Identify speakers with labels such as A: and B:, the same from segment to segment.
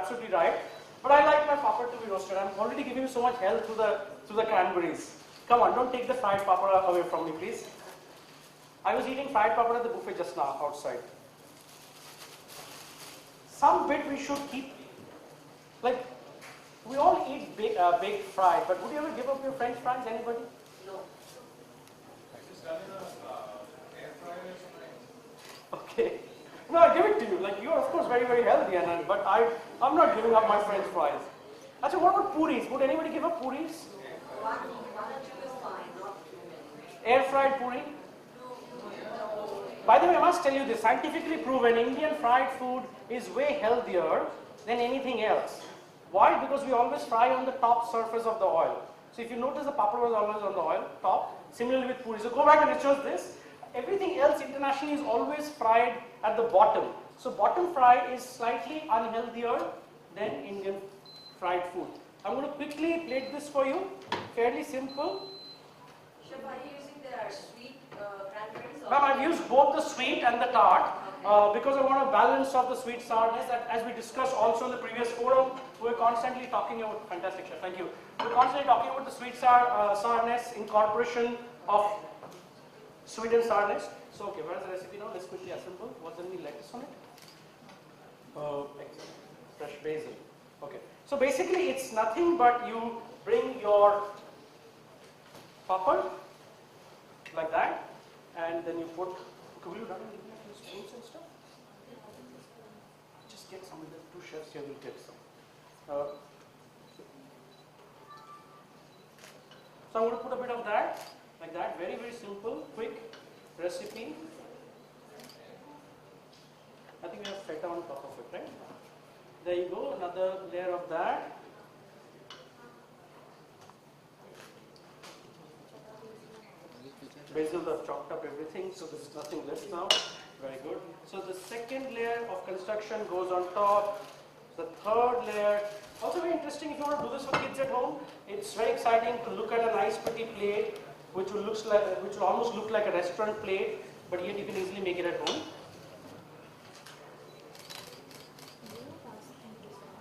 A: absolutely right. But I like my papad to be roasted. I'm already giving you so much help through the cranberries. Come on, don't take the fried papad away from me, please. I was eating fried papad at the buffet just now outside. Some bit we should keep, like, we all eat baked fries, but would you ever give up your French fries? Anybody?
B: No.
C: I just done in a air fryer tonight.
A: Okay. No, I give it to you. Like, you're of course very, very healthy, but I'm not giving up my French fries. Actually, what about puris? Would anybody give up puris?
B: One or two is fine, not too many.
A: Air fried puri? By the way, I must tell you this, scientifically proven Indian fried food is way healthier than anything else. Why? Because we always fry on the top surface of the oil. So if you notice, the papad was always on the oil, top. Similarly with puri. So go back and research this. Everything else internationally is always fried at the bottom. So bottom fry is slightly unhealthier than Indian fried food. I'm going to quickly plate this for you. Fairly simple.
B: Chef, are you using the sweet cranberries?
A: Ma'am, I've used both the sweet and the tart because I want a balance of the sweet sourness. As we discussed also in the previous forum, we're constantly talking about, fantastic chef, thank you. We're constantly talking about the sweet sourness, incorporation of sweet and sourness. So, okay, where's the recipe now? Let's quickly assemble. Was there any lettuce on it? Fresh basil. Okay. So basically, it's nothing but you bring your papad like that, and then you put. Will you run and give me a few spoons and stuff? Just get some of the two chefs here will get some. So I'm going to put a bit of that, like that. Very, very simple, quick recipe. I think we have feta on top of it, right? There you go, another layer of that. Basil, I've chopped up everything, so there's nothing left now. Very good. So the second layer of construction goes on top. The third layer, also very interesting if you want to do this for kids at home. It's very exciting to look at a nice pretty plate, which will almost look like a restaurant plate, but yet you can easily make it at home.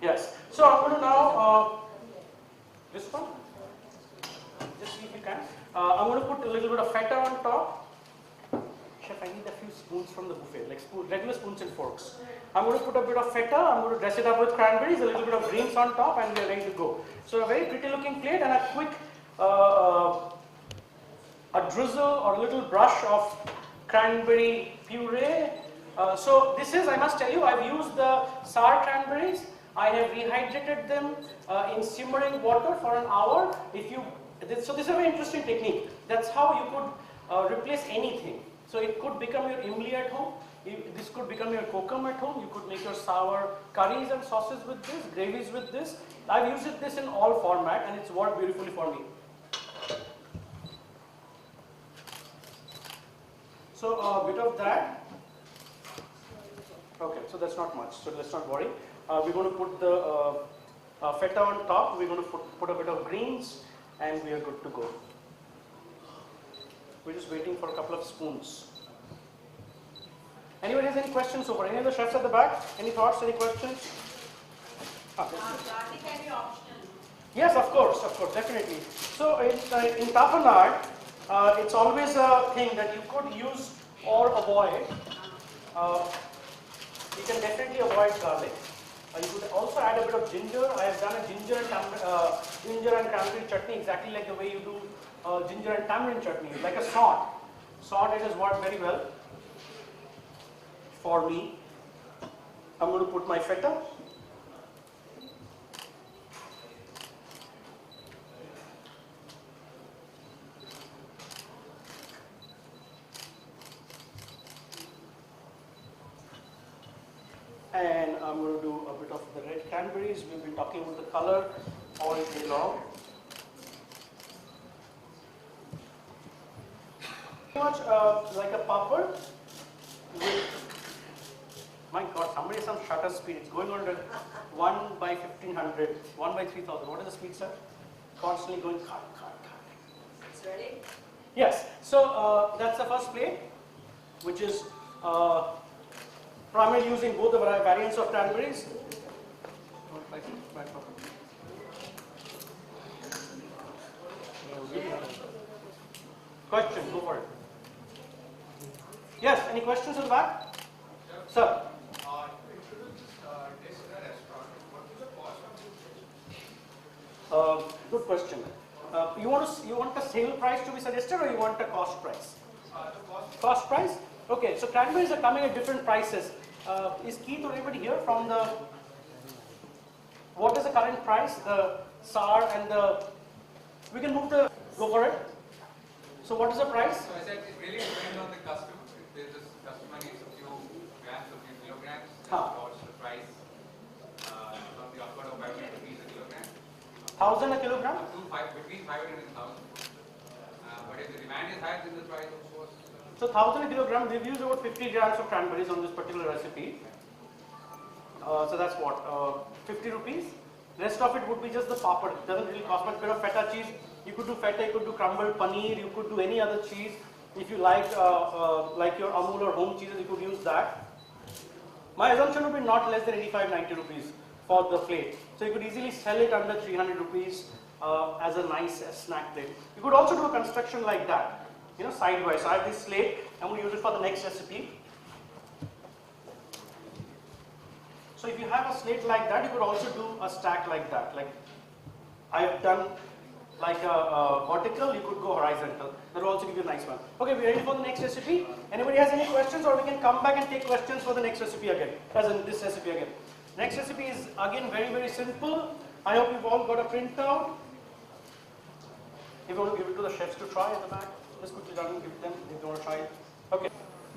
A: Yes. So I'm going to now, this one, just see if you can. I'm going to put a little bit of feta on top. Chef, I need a few spoons from the buffet, like regular spoons and forks. I'm going to put a bit of feta, I'm going to dress it up with cranberries, a little bit of greens on top, and we are ready to go. So a very pretty looking plate and a quick, a drizzle or a little brush of cranberry puree. So this is, I must tell you, I've used the sour cranberries. I have rehydrated them in simmering water for an hour. So this is a very interesting technique. That's how you could replace anything. So it could become your imli at home. This could become your kokum at home. You could make your sour curries and sauces with this, gravies with this. I've used this in all format and it's worked beautifully for me. So a bit of that. Okay, so that's not much. So let's not worry. We're going to put the feta on top. We're going to put a bit of greens, and we are good to go. We're just waiting for a couple of spoons. Anyone has any questions so far? Any of the chefs at the back? Any thoughts? Any questions?
B: Garlic can be optional.
A: Yes, of course, definitely. So in tapenade, it's always a thing that you could use or avoid. You can definitely avoid garlic. You could also add a bit of ginger. I have done a ginger and cranberry chutney exactly like the way you do ginger and tamarind chutney, like a sauce. Sauce, it has worked very well for me. I'm going to put my feta. And I'm going to do a bit of the red cranberries. We've been talking about the color all day long. Pretty much like a papad with, my God, somebody some shutter speed. It's going on at 1 by 1500, 1 by 3000. What is the speed, sir? Constantly going cut.
B: It's ready?
A: Yes. So that's the first plate, which is primarily using both the variants of cranberries. right for question, go for it. Yes, any questions in the back? Sir? Good question. You want a sale price to be suggested, or you want a cost price? Cost price? Okay, so cranberries are coming at different prices. Is Keith or anybody here from the? What is the current price? The SAR and the. We can move the. Go for it. So what is the price?
C: So I said it really depends on the customer. If the customer needs a few grams, a few kilograms, then what's the price from the upward of 500 rupees a kilogram.
A: 1,000 a kilogram?
C: Between 500 and 1,000. But if the demand is higher, then the price of course.
A: So 1,000 a kilogram, we've used about 50 grams of cranberries on this particular recipe. So that's what, 50 rupees. Rest of it would be just the papad. It doesn't really cost much. Bit of feta cheese. You could do feta, you could do crumbled paneer, you could do any other cheese. If you like your Amul or home cheeses, you could use that. My assumption would be not less than 85-90 rupees for the plate. So you could easily sell it under 300 rupees as a nice snack plate. You could also do a construction like that, you know, sidewise. So I have this slate, I'm going to use it for the next recipe. So if you have a slate like that, you could also do a stack like that. Like I have done like a vertical, you could go horizontal. That will also give you a nice one. Okay, we ready for the next recipe? Anybody has any questions, or we can come back and take questions for the next recipe again, as in this recipe again. Next recipe is again very simple. I hope you've all got a printout. If you want to give it to the chefs to try at the back, just quickly down and give them if they want to try it. Okay.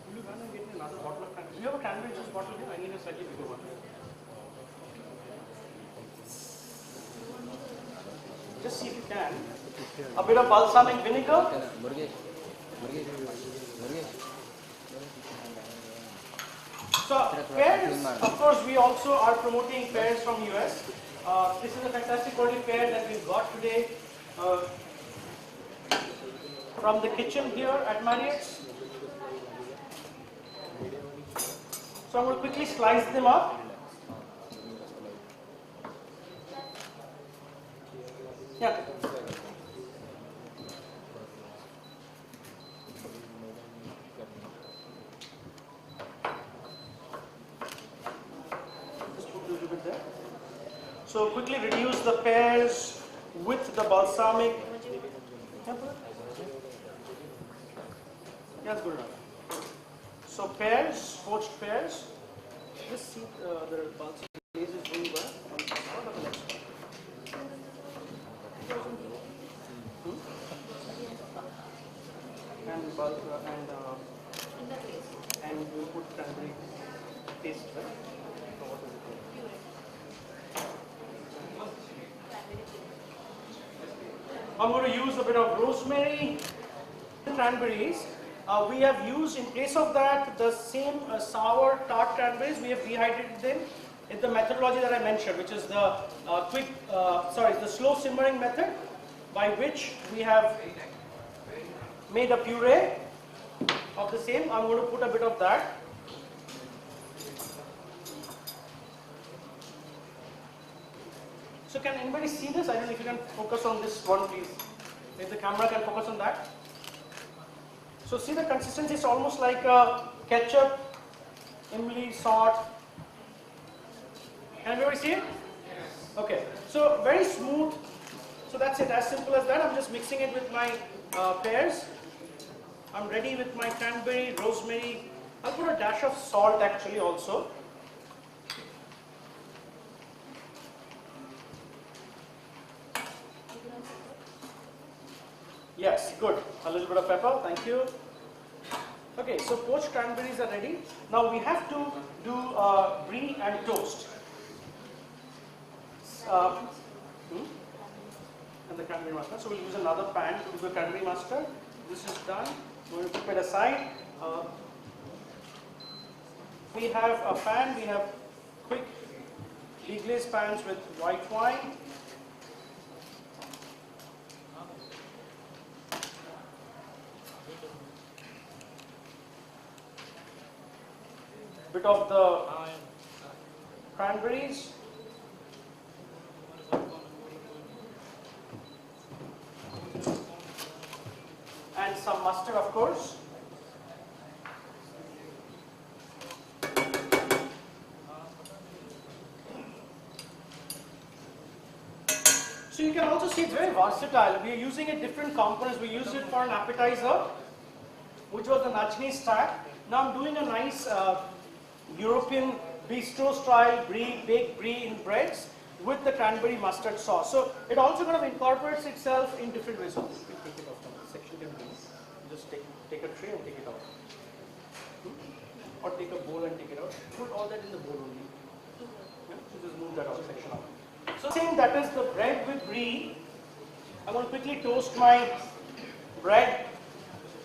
A: Will you run and get me another bottle of cranberry? Do you have a cranberry juice bottle here? I need a slightly bigger one. Just see if you can. A bit of balsamic vinegar. So pears, of course, we also are promoting pears from US. This is a fantastic quality pear that we've got today from the kitchen here at Marriott's. So I'm going to quickly slice them up. Yeah. Just put a little bit there. So quickly reduce the pears with the balsamic. Yeah, that's good enough. So pears, poached pears. Just see the balsamic glaze is doing well. On the next one. And we put cranberry paste, right? So what is it called? I'm going to use a bit of rosemary. Cranberries. We have used in place of that the same sour tart cranberries. We have dehydrated them in the methodology that I mentioned, which is the the slow simmering method, by which we have made a puree of the same. I'm going to put a bit of that. So can anybody see this? I don't know if you can focus on this one, please. If the camera can focus on that. So see the consistency is almost like a ketchup, imli, salt. Can everybody see it? Yes. Okay. So very smooth. So that's it, as simple as that. I'm just mixing it with my pears. I'm ready with my cranberry, rosemary. I'll put a dash of salt actually also. Yes, good. A little bit of pepper, thank you. Okay, so poached cranberries are ready. Now we have to do brie and toast. And the cranberry mustard. So we'll use another pan to do the cranberry mustard. This is done. We'll keep it aside. We have a pan. We have quick deglaze pans with white wine. Bit of the cranberries. some mustard, of course. So you can also see it's very versatile. We are using it different components. We used it for an appetizer, which was the nachni stack. Now I'm doing a nice European bistro style brie, baked brie in breads with the cranberry mustard sauce. So it also kind of incorporates itself in different ways. So you can take it off from this section. Just take a tray and take it out. Or take a bowl and take it out. Put all that in the bowl only. Yeah? So just move that out section out. So saying that is the bread with brie. I'm going to quickly toast my bread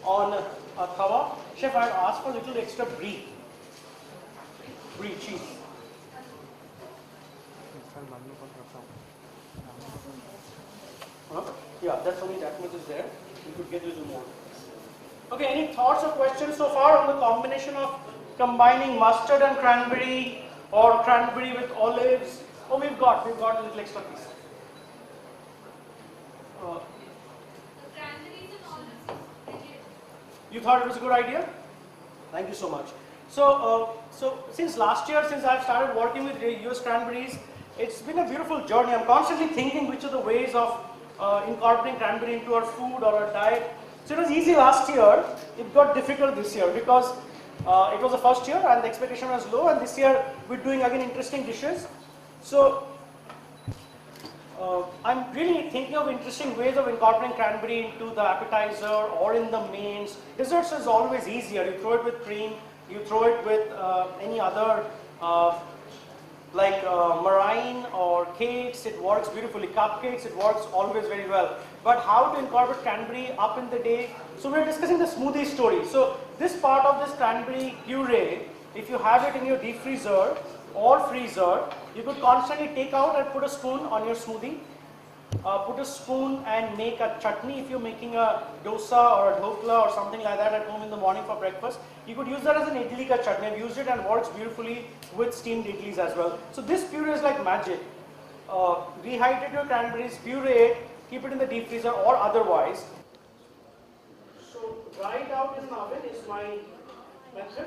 A: on a tawa. Chef, I have asked for a little extra brie. Brie cheese. Huh? Yeah, that's only that much is there. You could get a little more. Okay, any thoughts or questions so far on the combination of combining mustard and cranberry or cranberry with olives? Oh, we've got a little extra piece.
B: Cranberries and olives is brilliant.
A: You thought it was a good idea? Thank you so much. So since last year, since I've started working with US Cranberries, it's been a beautiful journey. I'm constantly thinking which are the ways of incorporating cranberry into our food or our diet. So it was easy last year. It got difficult this year because it was the first year and the expectation was low. And this year we're doing again interesting dishes. So I'm really thinking of interesting ways of incorporating cranberry into the appetizer or in the mains. Desserts is always easier. You throw it with cream, you throw it with any other like meringue or cakes, it works beautifully. Cupcakes, it works always very well. But how to incorporate cranberry up in the day? So we're discussing the smoothie story. So this part of this cranberry puree, if you have it in your deep freezer or freezer, you could constantly take out and put a spoon on your smoothie. Put a spoon and make a chutney. If you're making a dosa or a dhokla or something like that at home in the morning for breakfast, you could use that as an idli ka chutney. I've used it and works beautifully with steamed idlis as well. So this puree is like magic. Rehydrate your cranberries, puree it, keep it in the deep freezer or otherwise. So dry it out in the oven is my method.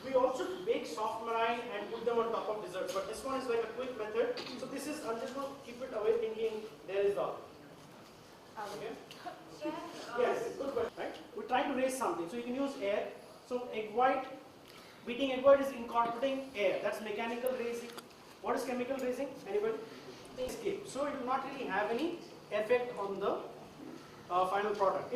A: We also bake soft meringue and put them on top of desserts, but this one is like a quick method. So this is, I'm just going to keep it away thinking there is the okay? Yes, good question, right? We're trying to raise something, so you can use air. So egg white, beating egg white is incorporating air. That's mechanical raising. What is chemical raising? Anybody? Escape. So it will not really have any effect on the final product.